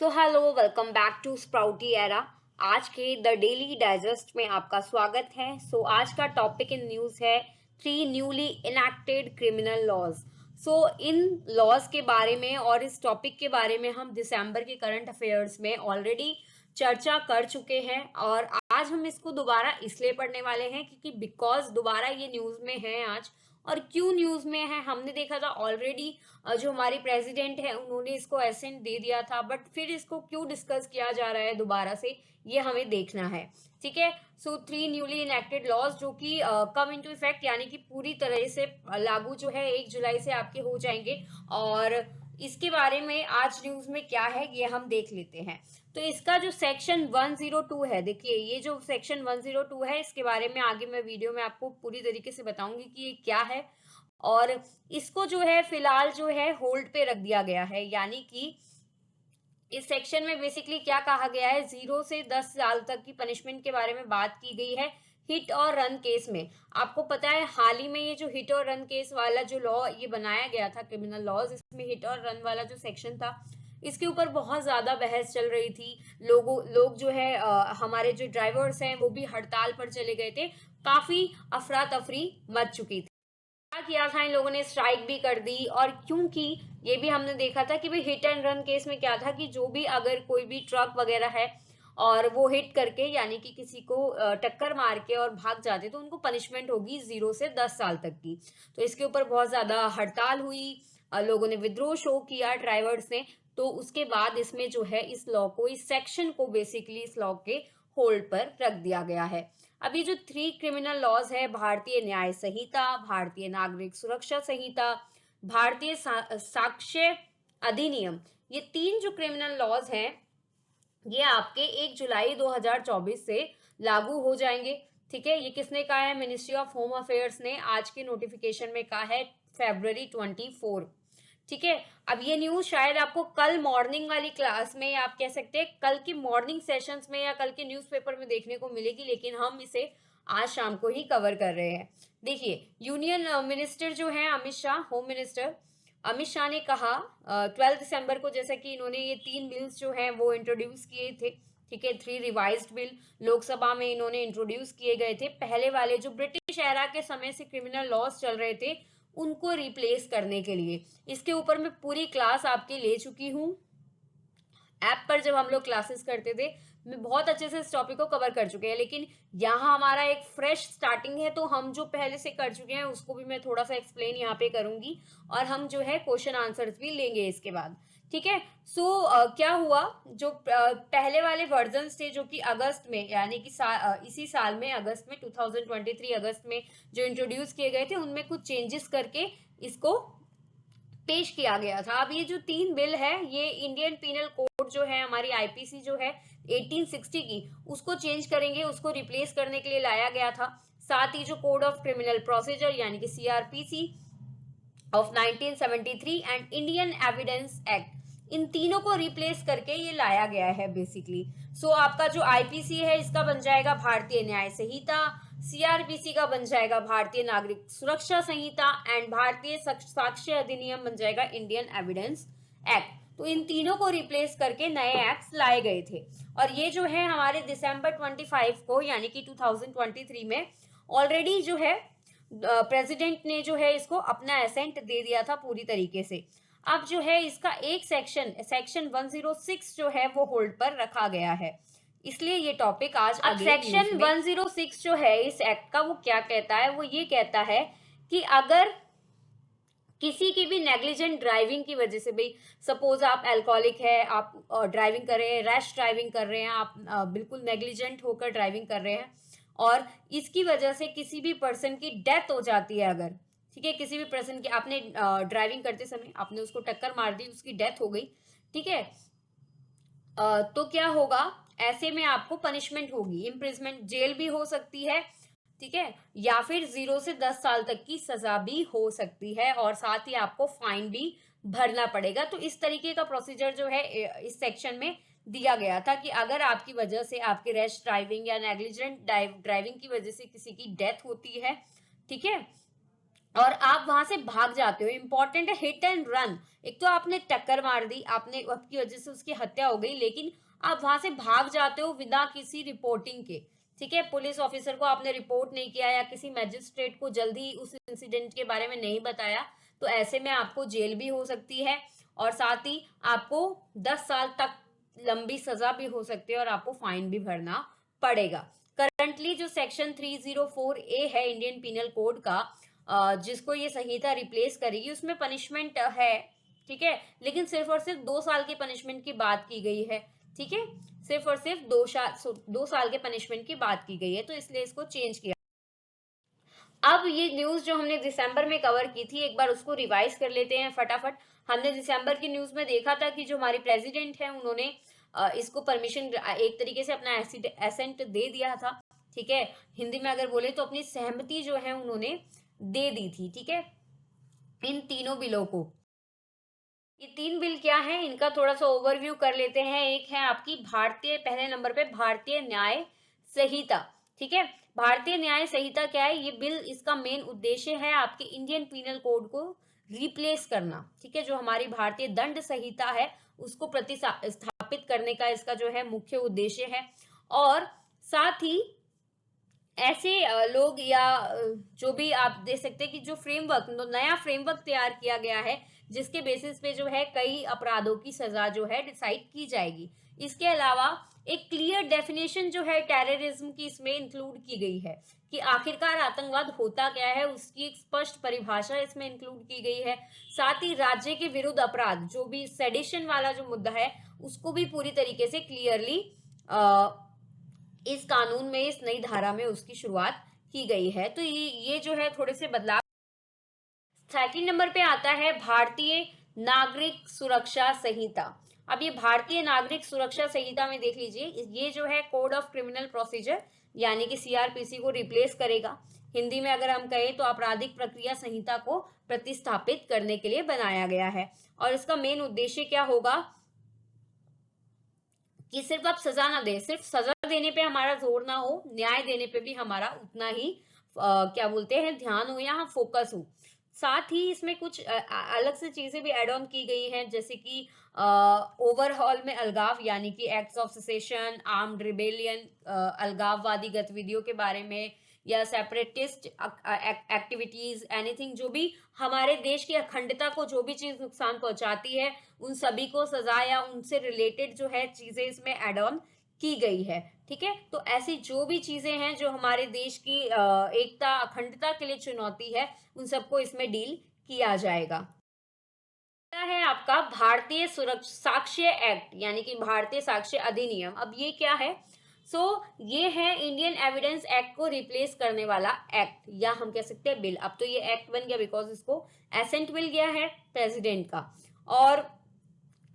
So hello, welcome back to Sprouty Era. आज के the daily digest में आपका स्वागत है। आज का टॉपिक इन न्यूज़ है 3 न्यूली इनैक्टेड क्रिमिनल लॉज। इन लॉज के बारे में और इस टॉपिक के बारे में हम दिसंबर के करंट अफेयर्स में ऑलरेडी चर्चा कर चुके हैं और आज हम इसको दोबारा इसलिए पढ़ने वाले हैं क्योंकि बिकॉज दोबारा ये न्यूज़ में है आज। और क्यों न्यूज़ में है, हमने देखा था ऑलरेडी जो हमारी प्रेसिडेंट है उन्होंने इसको एसेंट दे दिया था, बट फिर इसको क्यों डिस्कस किया जा रहा है दोबारा से, ये हमें देखना है। ठीक है। 3 न्यूली इनेक्टेड लॉज जो कि कम इनटू इफेक्ट यानी कि पूरी तरह से लागू जो है 1 जुलाई से आपके हो जाएंगे। और इसके बारे में आज न्यूज में क्या है ये हम देख लेते हैं। तो इसका जो सेक्शन 102 है, देखिए ये जो सेक्शन 102 है इसके बारे में आगे मैं वीडियो में आपको पूरी तरीके से बताऊंगी कि ये क्या है। और इसको जो है फिलहाल जो है होल्ड पे रख दिया गया है, यानी कि इस सेक्शन में बेसिकली क्या कहा गया है, 0 से 10 साल तक की पनिशमेंट के बारे में बात की गई है हिट और रन केस में। आपको पता है हाल ही में ये जो हिट और रन केस वाला जो लॉ ये बनाया गया था क्रिमिनल लॉज, इसमें हिट और रन वाला जो सेक्शन था इसके ऊपर बहुत ज्यादा बहस चल रही थी। लोग जो है हमारे जो ड्राइवर्स हैं वो भी हड़ताल पर चले गए थे, काफी अफरा तफरी मच चुकी थी। क्या किया था इन लोगों ने, स्ट्राइक भी कर दी। और क्योंकि ये भी हमने देखा था कि भाई हिट एंड रन केस में क्या था कि जो भी अगर कोई भी ट्रक वगैरह है और वो हिट करके यानी कि किसी को टक्कर मार के और भाग जाते तो उनको पनिशमेंट होगी 0 से 10 साल तक की। तो इसके ऊपर बहुत ज्यादा हड़ताल हुई, लोगों ने विद्रोह शो किया ड्राइवर्स ने। तो उसके बाद इसमें जो है इस लॉ को, इस सेक्शन को बेसिकली इस लॉ के होल्ड पर रख दिया गया है। अभी जो 3 क्रिमिनल लॉज है, भारतीय न्याय संहिता, भारतीय नागरिक सुरक्षा संहिता, भारतीय साक्ष्य अधिनियम, ये 3 जो क्रिमिनल लॉज हैं ये आपके 1 जुलाई 2024 से लागू हो जाएंगे। ठीक है। ये किसने कहा है, मिनिस्ट्री ऑफ होम अफेयर्स ने आज के नोटिफिकेशन में कहा है February 24। ठीक है। अब ये न्यूज शायद आपको कल मॉर्निंग वाली क्लास में, या आप कह सकते हैं कल की मॉर्निंग सेशंस में या कल के न्यूज़पेपर में देखने को मिलेगी, लेकिन हम इसे आज शाम को ही कवर कर रहे हैं। देखिए यूनियन मिनिस्टर जो है अमित शाह, होम मिनिस्टर अमित शाह ने कहा 12 दिसंबर को, जैसा कि इन्होंने ये 3 बिल्स जो हैं वो इंट्रोड्यूस किए थे। ठीक है। 3 रिवाइज्ड बिल लोकसभा में इन्होंने इंट्रोड्यूस किए गए थे। पहले वाले जो ब्रिटिश एरा के समय से क्रिमिनल लॉज चल रहे थे उनको रिप्लेस करने के लिए। इसके ऊपर मैं पूरी क्लास आपके ले चुकी हूँ ऐप पर। जब हम लोग क्लासेस करते थे मैं बहुत अच्छे से इस टॉपिक को कवर कर चुके हैं, लेकिन यहाँ हमारा एक फ्रेश स्टार्टिंग है तो हम जो पहले से कर चुके हैं उसको भी मैं थोड़ा सा एक्सप्लेन यहाँ पे करूंगी और हम जो है क्वेश्चन आंसर्स भी लेंगे इसके बाद। ठीक है। क्या हुआ, जो पहले वाले वर्जन थे जो कि अगस्त में यानी कि इसी साल में अगस्त में 2023 अगस्त में जो इंट्रोड्यूस किए गए थे उनमें कुछ चेंजेस करके इसको पेश किया गया था। अब ये जो 3 बिल है ये इंडियन पीनल कोड जो है, हमारी आईपीसी जो है 1860 की, उसको चेंज करेंगे, उसको रिप्लेस करने के लिए लाया गया था। साथ ही जो कोड ऑफ क्रिमिनल प्रोसीजर यानी कि CrPC of 1973 and Indian Evidence Act, इन तीनों को रिप्लेस करके ये लाया गया है बेसिकली। आपका जो आईपीसी है इसका बन जाएगा भारतीय न्याय संहिता, सीआरपीसी का बन जाएगा भारतीय नागरिक सुरक्षा संहिता एंड भारतीय साक्ष्य अधिनियम बन जाएगा इंडियन एविडेंस एक्ट। तो इन तीनों को रिप्लेस करके नए एक्ट्स लाए गए थे और ये जो है हमारे दिसंबर 25 को यानी कि 2023 में ऑलरेडी जो है प्रेसिडेंट ने जो है इसको अपना एसेंट दे दिया था पूरी तरीके से। अब जो है इसका एक सेक्शन 106 जो है वो होल्ड पर रखा गया है, इसलिए ये टॉपिक आज अब सेक्शन 106 जो है इस एक्ट का वो क्या कहता है, वो ये कहता है कि अगर किसी की भी नेग्लिजेंट ड्राइविंग की वजह से, भाई सपोज आप अल्कोहलिक है, आप ड्राइविंग कर रहे हैं, रैश ड्राइविंग कर रहे हैं, आप बिल्कुल नेग्लिजेंट होकर ड्राइविंग कर रहे हैं और इसकी वजह से किसी भी पर्सन की डेथ हो जाती है अगर, ठीक है, किसी भी पर्सन की, आपने ड्राइविंग करते समय आपने उसको टक्कर मार दी, उसकी डेथ हो गई, ठीक है, तो क्या होगा, ऐसे में आपको पनिशमेंट होगी, इम्प्रिजमेंट, जेल भी हो सकती है, ठीक है, या फिर 0 से 10 साल तक की सजा भी हो सकती है और साथ ही आपको फाइन भी भरना पड़ेगा। तो इस तरीके का प्रोसीजर जो है इस सेक्शन में दिया गया था कि अगर आपकी वजह से, आपके रैश ड्राइविंग या नेग्लिजेंट ड्राइविंग की वजह से किसी की डेथ होती है, ठीक है, और आप वहां से भाग जाते हो। इंपॉर्टेंट है हिट एंड रन। एक तो आपने टक्कर मार दी, आपने आपकी वजह से उसकी हत्या हो गई, लेकिन आप वहां से भाग जाते हो बिना किसी रिपोर्टिंग के। ठीक है, पुलिस ऑफिसर को आपने रिपोर्ट नहीं किया या किसी मैजिस्ट्रेट को जल्दी उस इंसिडेंट के बारे में नहीं बताया, तो ऐसे में आपको जेल भी हो सकती है और साथ ही आपको 10 साल तक लंबी सजा भी हो सकती है और आपको फाइन भी भरना पड़ेगा। करंटली जो सेक्शन 304A है इंडियन पिनल कोड का, जिसको ये संहिता रिप्लेस करेगी, उसमें पनिशमेंट है। ठीक है, लेकिन सिर्फ और सिर्फ 2 साल की पनिशमेंट की बात की गई है। ठीक है, सिर्फ और सिर्फ 2 साल के पनिशमेंट की बात की गई है, तो इसलिए इसको चेंज किया। अब ये न्यूज जो हमने दिसंबर में कवर की थी, एक बार उसको रिवाइज कर लेते हैं फटाफट। हमने दिसंबर की न्यूज में देखा था कि जो हमारी प्रेसिडेंट है उन्होंने इसको परमिशन, एक तरीके से अपना एसेंट दे दिया था। ठीक है, हिंदी में अगर बोले तो अपनी सहमति जो है उन्होंने दे दी थी। ठीक है, इन तीनों बिलों को। ये 3 बिल क्या है, इनका थोड़ा सा ओवरव्यू कर लेते हैं। एक है आपकी भारतीय, पहले नंबर पे भारतीय न्याय संहिता। ठीक है, भारतीय न्याय संहिता क्या है, ये बिल, इसका मेन उद्देश्य है आपके इंडियन पीनल कोड को रिप्लेस करना। ठीक है, जो हमारी भारतीय दंड संहिता है उसको प्रतिस्थापित करने का इसका जो है मुख्य उद्देश्य है। और साथ ही ऐसे लोग या जो भी आप देख सकते हैं कि जो फ्रेमवर्क, नया फ्रेमवर्क तैयार किया गया है जिसके बेसिस पे जो है कई अपराधों की सजा जो है डिसाइड की जाएगी। इसके अलावा एक क्लियर डेफिनेशन जो है टेररिज्म की इसमें इंक्लूड की गई है कि आखिरकार आतंकवाद होता क्या है, उसकी एक स्पष्ट परिभाषा इसमें इंक्लूड की गई है। साथ ही राज्य के विरुद्ध अपराध, जो भी सेडिशन वाला जो मुद्दा है, उसको भी पूरी तरीके से क्लियरली इस कानून में, इस नई धारा में उसकी शुरुआत की गई है। तो ये जो है थोड़े से बदलाव। सेकंड नंबर पे आता है भारतीय नागरिक सुरक्षा संहिता। अब ये भारतीय नागरिक सुरक्षा संहिता में देख लीजिए, ये जो है कोड ऑफ क्रिमिनल प्रोसीजर यानी कि सीआरपीसी को रिप्लेस करेगा। हिंदी में अगर हम कहें तो आपराधिक प्रक्रिया संहिता को प्रतिस्थापित करने के लिए बनाया गया है। और इसका मेन उद्देश्य क्या होगा कि सिर्फ आप सजा ना दे, सिर्फ सजा देने पे हमारा जोर ना हो, न्याय देने पे भी हमारा उतना ही क्या बोलते हैं ध्यान हो या फोकस हो। साथ ही इसमें कुछ अलग से चीजें भी एड ऑन की गई हैं, जैसे कि ओवरऑल में अलगाव यानी कि acts of cessation, armed rebellion, अलगाववादी गतिविधियों के बारे में, या सेपरेटिस्ट एक्टिविटीज, एनीथिंग जो भी हमारे देश की अखंडता को जो भी चीज नुकसान पहुंचाती है, उन सभी को सजा या उनसे रिलेटेड जो है चीजें इसमें एड ऑन की गई है। ठीक है, तो ऐसी जो भी चीजें हैं जो हमारे देश की एकता अखंडता के लिए चुनौती है, उन सबको इसमें डील किया जाएगा। है आपका भारतीय सुरक्षा साक्ष्य एक्ट यानी कि भारतीय साक्ष्य अधिनियम। अब ये क्या है, ये है इंडियन एविडेंस एक्ट को रिप्लेस करने वाला एक्ट, या हम कह सकते हैं बिल। अब तो ये एक्ट बन गया बिकॉज इसको एसेंट मिल गया है प्रेसिडेंट का। और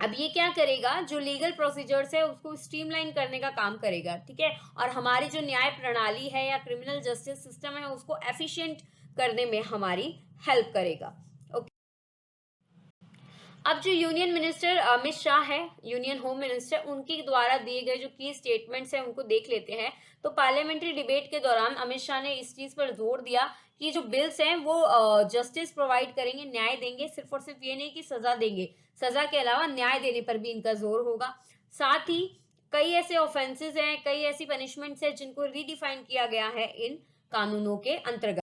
अब ये क्या करेगा, जो लीगल प्रोसीजर्स है उसको स्ट्रीमलाइन करने का काम करेगा। ठीक है, और हमारी जो न्याय प्रणाली है या क्रिमिनल जस्टिस सिस्टम है उसको एफिशिएंट करने में हमारी हेल्प करेगा। अब जो यूनियन मिनिस्टर अमित शाह है, यूनियन होम मिनिस्टर, उनके द्वारा दिए गए जो की स्टेटमेंट्स हैं उनको देख लेते हैं। तो पार्लियामेंट्री डिबेट के दौरान अमित शाह ने इस चीज पर जोर दिया कि जो बिल्स हैं वो जस्टिस प्रोवाइड करेंगे, न्याय देंगे, सिर्फ और सिर्फ ये नहीं कि सजा देंगे, सजा के अलावा न्याय देने पर भी इनका जोर होगा। साथ ही कई ऐसे ऑफेंसेस हैं, कई ऐसी पनिशमेंट्स हैं जिनको रीडिफाइन किया गया है इन कानूनों के अंतर्गत।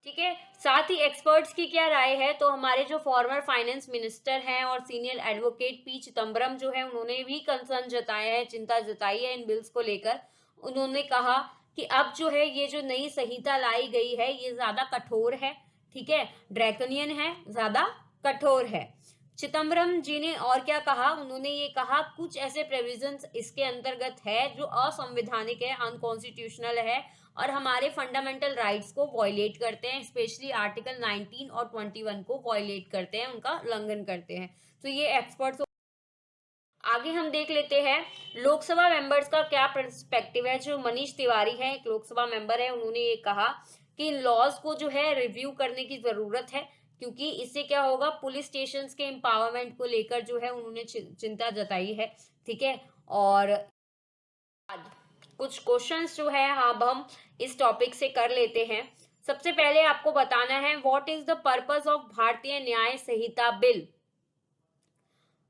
ठीक है, साथ ही एक्सपर्ट्स की क्या राय है, तो हमारे जो फॉर्मर फाइनेंस मिनिस्टर हैं और सीनियर एडवोकेट पी चिदम्बरम जो है, उन्होंने भी कंसर्न जताया है, चिंता जताई है इन बिल्स को लेकर। उन्होंने कहा कि अब जो है ये जो नई संहिता लाई गई है ये ज्यादा कठोर है। ठीक है, ड्रैकोनियन है, ज्यादा कठोर है। चिदम्बरम जी ने और क्या कहा, उन्होंने ये कहा कुछ ऐसे प्रोविजंस इसके अंतर्गत है जो असंवैधानिक है, अनकॉन्स्टिट्यूशनल है और हमारे फंडामेंटल राइट्स को वॉयलेट करते हैं, स्पेशली आर्टिकल 19 और 21 को वॉयलेट करते हैं, उनका उल्लंघन करते हैं। तो ये एक्सपर्ट्स। आगे हम देख लेते हैं लोकसभा मेंबर्स का क्या पर्सपेक्टिव है। जो मनीष तिवारी है, एक लोकसभा मेंबर है, उन्होंने ये कहा कि इन लॉज को जो है रिव्यू करने की जरूरत है, क्योंकि इससे क्या होगा, पुलिस स्टेशंस के एम्पावरमेंट को लेकर जो है उन्होंने चिंता जताई है। ठीक है, और कुछ क्वेश्चंस जो है अब हम इस टॉपिक से कर लेते हैं। सबसे पहले आपको बताना है what is the purpose of भारतीय न्याय संहिता बिल।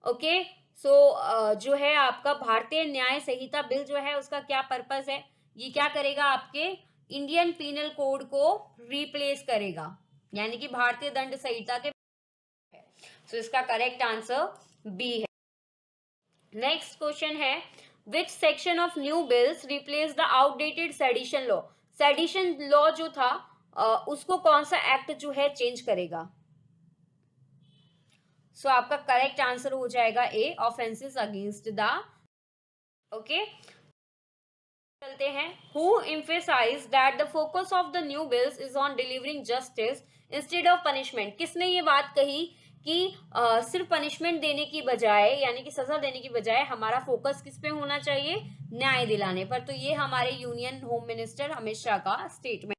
ओके, सो जो है आपका भारतीय न्याय संहिता बिल जो है उसका क्या पर्पस है, ये क्या करेगा, आपके इंडियन पीनल कोड को रिप्लेस करेगा, यानी कि भारतीय दंड संहिता के। सो इसका करेक्ट आंसर बी है। नेक्स्ट क्वेश्चन है which section of new bills replace the outdated sedition law. Sedition law जो था उसको कौन सा एक्ट जो है चेंज करेगा। सो आपका करेक्ट आंसर हो जाएगा ए, ऑफेंसेस अगेंस्ट द। ओके, चलते हैं। Who emphasized that the focus of the new bills is on delivering justice instead of punishment। किसने ये बात कही कि सिर्फ पनिशमेंट देने की बजाय, यानी कि सजा देने की बजाय हमारा फोकस किस पे होना चाहिए, न्याय दिलाने पर। तो ये हमारे union home minister Amit Shah का स्टेटमेंट।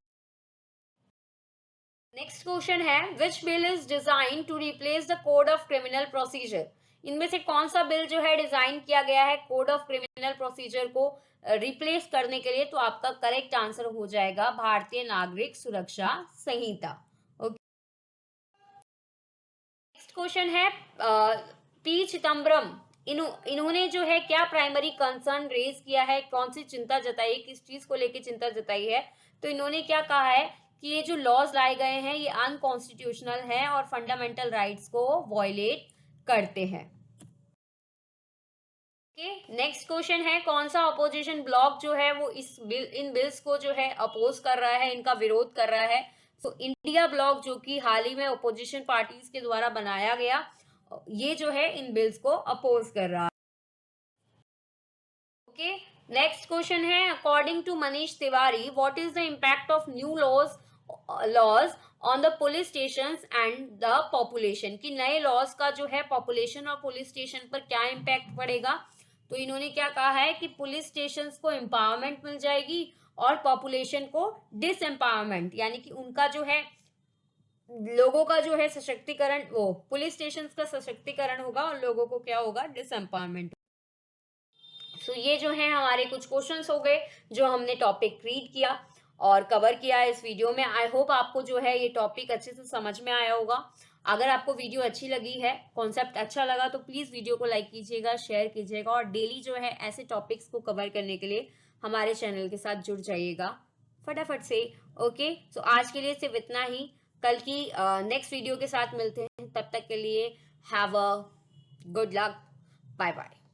नेक्स्ट क्वेश्चन है which bill is design to replace the code of criminal procedure. इनमें से कौन सा बिल जो है डिजाइन किया गया है कोड ऑफ क्रिमिनल प्रोसीजर को रिप्लेस करने के लिए। तो आपका करेक्ट आंसर हो जाएगा भारतीय नागरिक सुरक्षा संहिता। ओके, नेक्स्ट क्वेश्चन है पी चिदम्बरम, इन्होंने जो है क्या प्राइमरी कंसर्न रेज किया है, कौन सी चिंता जताई, किस चीज को लेकर चिंता जताई है। तो इन्होंने क्या कहा है कि ये जो लॉज लाए गए हैं ये अनकॉन्स्टिट्यूशनल हैं और फंडामेंटल राइट्स को वॉयलेट करते हैं। नेक्स्ट क्वेश्चन है कौन सा अपोजिशन ब्लॉक जो है वो इन बिल्स को जो है अपोज कर रहा है, इनका विरोध कर रहा है। तो इंडिया ब्लॉक जो कि हाल ही में अपोजिशन पार्टीज के द्वारा बनाया गया, ये जो है इन बिल्स को अपोज कर रहा है। ओके, नेक्स्ट क्वेश्चन है according to Manish Tiwari what is the impact of new laws on the police station and the population. कि नए लॉज का जो है पॉपुलेशन और पुलिस स्टेशन पर क्या इम्पैक्ट पड़ेगा। तो इन्होंने क्या कहा है कि पुलिस स्टेशन को एम्पावरमेंट मिल जाएगी और पॉपुलेशन को डिसएम्पावरमेंट, यानी कि उनका जो है लोगों का जो है सशक्तिकरण, वो पुलिस स्टेशन का सशक्तिकरण होगा और लोगों को क्या होगा, डिसएम्पावरमेंट। तो ये जो है हमारे कुछ क्वेश्चंस हो गए जो हमने टॉपिक रीड किया और कवर किया इस वीडियो में। आई होप आपको जो है ये टॉपिक अच्छे से समझ में आया होगा। अगर आपको वीडियो अच्छी लगी है, कॉन्सेप्ट अच्छा लगा, तो प्लीज वीडियो को लाइक कीजिएगा, शेयर कीजिएगा और डेली जो है ऐसे टॉपिक्स को कवर करने के लिए हमारे चैनल के साथ जुड़ जाइएगा फटाफट से। ओके, सो आज के लिए सिर्फ इतना ही। कल की नेक्स्ट वीडियो के साथ मिलते हैं, तब तक के लिए have a good luck, bye bye.